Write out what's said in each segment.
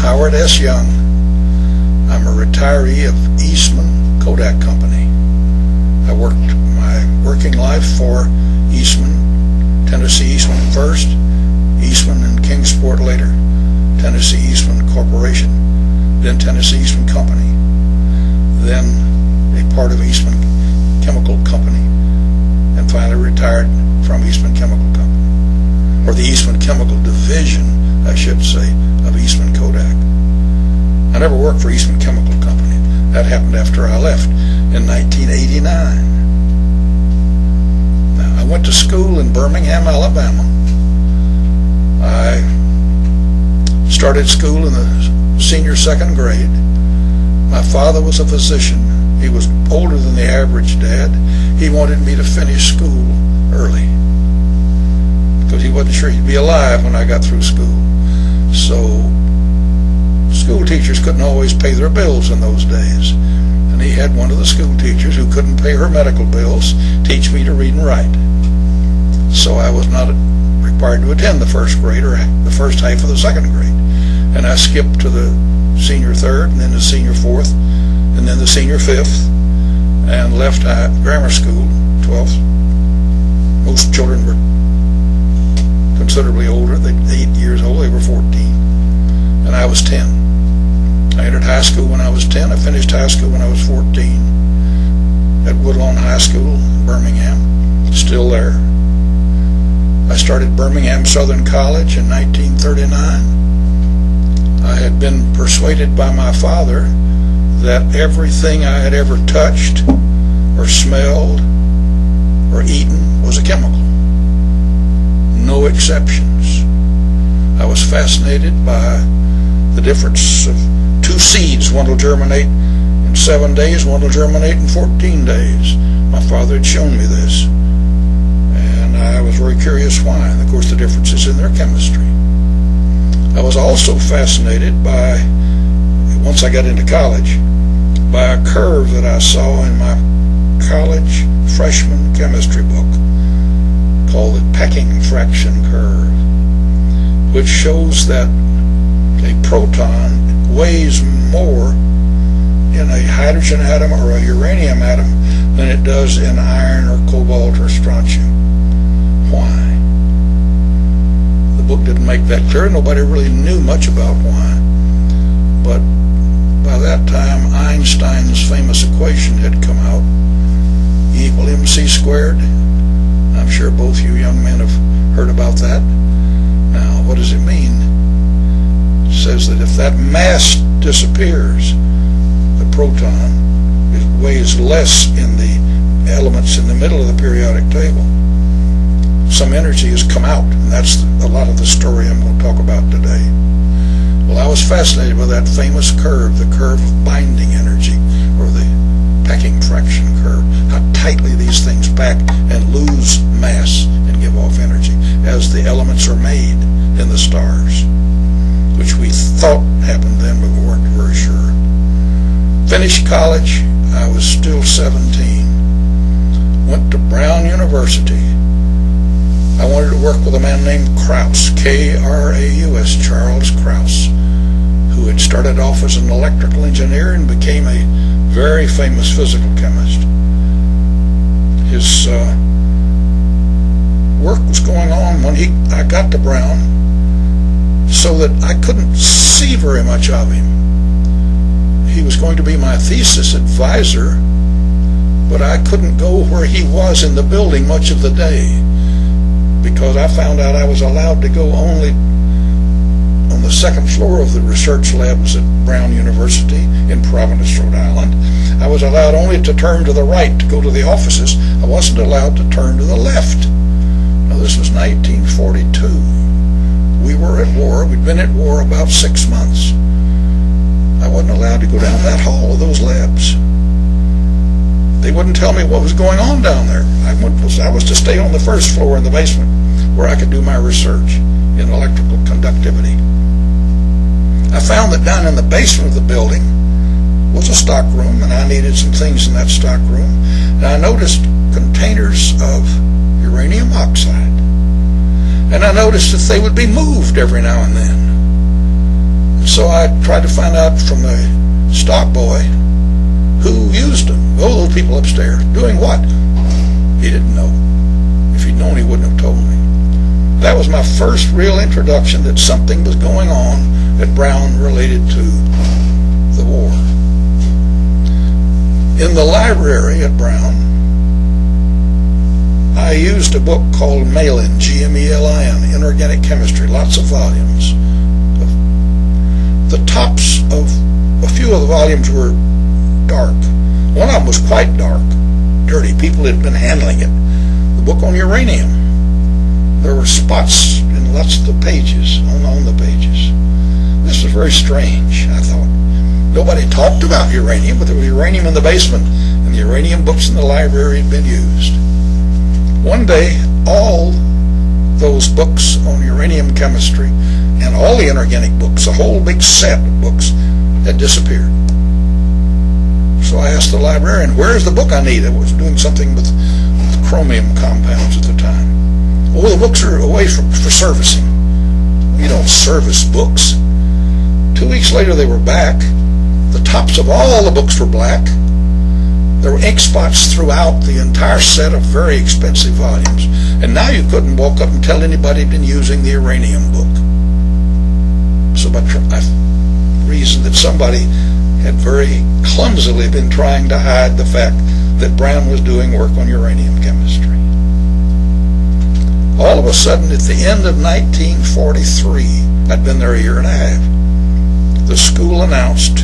Howard S. Young. I'm a retiree of Eastman Kodak Company. I worked my working life for Eastman, Tennessee Eastman first, Eastman and Kingsport later, Tennessee Eastman Corporation, then Tennessee Eastman Company, then a part of Eastman Chemical Company, and finally retired from Eastman Chemical Company, or the Eastman Chemical Division, I should say, of Eastman Kodak. I never worked for Eastman Chemical Company. That happened after I left in 1989. Now, I went to school in Birmingham, Alabama. I started school in the senior second grade. My father was a physician. He was older than the average dad. He wanted me to finish school early because he wasn't sure he'd be alive when I got through school. So school teachers couldn't always pay their bills in those days. And he had one of the school teachers who couldn't pay her medical bills teach me to read and write. So I was not required to attend the first grade or the first half of the second grade. And I skipped to the senior third, and then the senior fourth, and then the senior fifth, and left grammar school, 12th. Most children were considerably older. They were 8 years old. They were 14. And I was 10. I entered high school when I was 10. I finished high school when I was 14 at Woodlawn High School in Birmingham, still there. I started Birmingham Southern College in 1939. I had been persuaded by my father that everything I had ever touched or smelled or eaten was a chemical. No exceptions. I was fascinated by the difference of two seeds. One will germinate in 7 days, one will germinate in 14 days. My father had shown me this, and I was very curious why. And of course the difference is in their chemistry. I was also fascinated by, once I got into college, by a curve that I saw in my college freshman chemistry book called the packing fraction curve, which shows that a proton weighs more in a hydrogen atom or a uranium atom than it does in iron or cobalt or strontium. Why? The book didn't make that clear. Nobody really knew much about why. But by that time, Einstein's famous equation had come out, E equal mc squared. I'm sure both you young men have heard about that. Now, what does it mean? It says that if that mass disappears, the proton weighs less in the elements in the middle of the periodic table. Some energy has come out, and that's a lot of the story I'm going to talk about today. Well, I was fascinated with that famous curve, the curve of binding energy, or the packing fraction curve, how tightly these things pack and lose mass and give off energy as the elements are made in the stars, which we thought happened then, but we weren't very sure. Finished college, I was still 17. Went to Brown University. I wanted to work with a man named Krauss, K-R-A-U-S, Charles Krauss, who had started off as an electrical engineer and became a very famous physical chemist. His work was going on when I got to Brown, so that I couldn't see very much of him. He was going to be my thesis advisor, but I couldn't go where he was in the building much of the day, because I found out I was allowed to go only on the second floor of the research labs at Brown University in Providence, Rhode Island. I was allowed only to turn to the right to go to the offices. I wasn't allowed to turn to the left. Now, this was 1942. We were at war. We'd been at war about 6 months. I wasn't allowed to go down that hall of those labs. They wouldn't tell me what was going on down there. I was to stay on the first floor in the basement where I could do my research in electrical conductivity. I found that down in the basement of the building was a stock room, and I needed some things in that stock room. And I noticed containers of uranium oxide. And I noticed that they would be moved every now and then. So So I tried to find out from the stock boy who used them. Oh, those people upstairs. Doing what? He didn't know. If he'd known, he wouldn't have told me. That was my first real introduction that something was going on at Brown related to the war. In the library at Brown, I used a book called Melin, G-M-E-L-I-N, Inorganic Chemistry, lots of volumes. The tops of a few of the volumes were dark. One of them was quite dark, dirty. People had been handling it. The book on uranium. There were spots in lots of the pages, on the pages. This was very strange, I thought. Nobody talked about uranium, but there was uranium in the basement, and the uranium books in the library had been used. One day, all those books on uranium chemistry and all the inorganic books, a whole big set of books, had disappeared. So I asked the librarian, where's the book I need? I was doing something with chromium compounds at the time. Oh, the books are away for servicing. You don't service books. 2 weeks later, they were back. The tops of all the books were black. There were ink spots throughout the entire set of very expensive volumes. And now you couldn't walk up and tell anybody had been using the uranium book. So I reasoned that somebody had very clumsily been trying to hide the fact that Brown was doing work on uranium chemistry. All of a sudden, at the end of 1943, I'd been there a year and a half, the school announced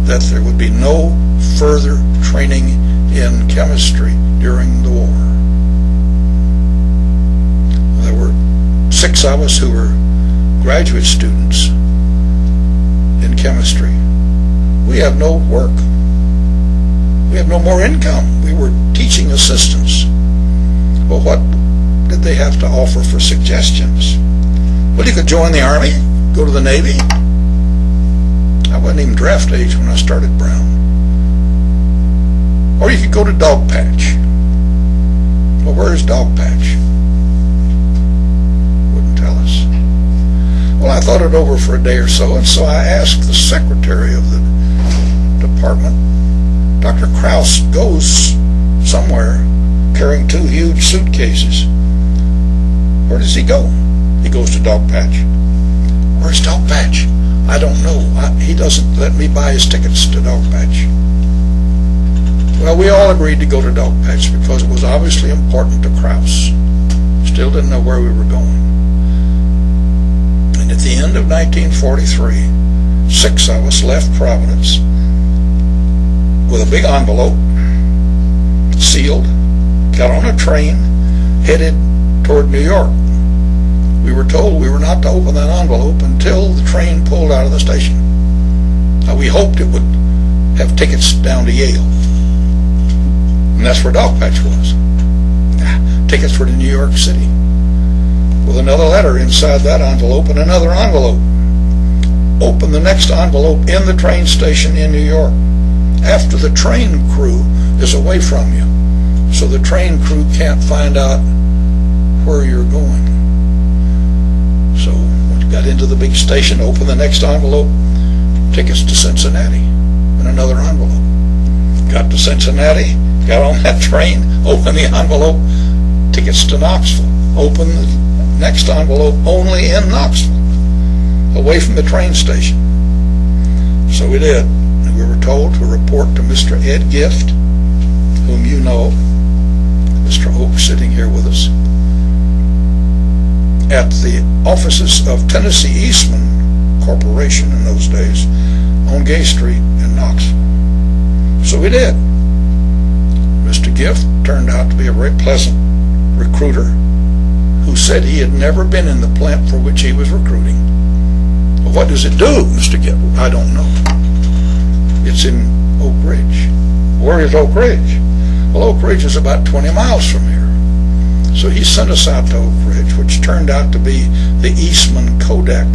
that there would be no further training in chemistry during the war. There were 6 of us who were graduate students in chemistry. We have no work. We have no more income. We were teaching assistants. Well, what did they have to offer for suggestions? Well, you could join the Army, go to the Navy. I wasn't even draft age when I started Brown. Or you could go to Dog Patch. Well, where's Dog Patch? Wouldn't tell us. Well, I thought it over for a day or so, and so I asked the secretary of the department. Dr. Krause goes somewhere carrying 2 huge suitcases. Where does he go? He goes to Dog Patch. Where's Dog Patch? I don't know. He doesn't let me buy his tickets to Dog Patch. Well, we all agreed to go to Dog Patch because it was obviously important to Krause. Still didn't know where we were going. And at the end of 1943, 6 of us left Providence with a big envelope, sealed, got on a train, headed toward New York. We were told we were not to open that envelope until the train pulled out of the station. We hoped it would have tickets down to Yale. And that's where Dog Patch was. Tickets were to New York City. With another letter inside that envelope and another envelope. Open the next envelope in the train station in New York, after the train crew is away from you. So the train crew can't find out where you're going. So when you got into the big station, open the next envelope, tickets to Cincinnati, and another envelope. Got to Cincinnati, got on that train, open the envelope, tickets to Knoxville. Open the next envelope only in Knoxville, away from the train station. So we did. And we were told to report to Mr. Ed Gift, whom you know, Mr. Oak sitting here with us, at the offices of Tennessee Eastman Corporation in those days on Gay Street in Knoxville. So we did. Mr. Gift turned out to be a very pleasant recruiter who said he had never been in the plant for which he was recruiting. Well, what does it do, Mr. Gift? I don't know. It's in Oak Ridge. Where is Oak Ridge? Well, Oak Ridge is about 20 miles from here. So he sent us out to Oak Ridge, which turned out to be the Eastman Kodak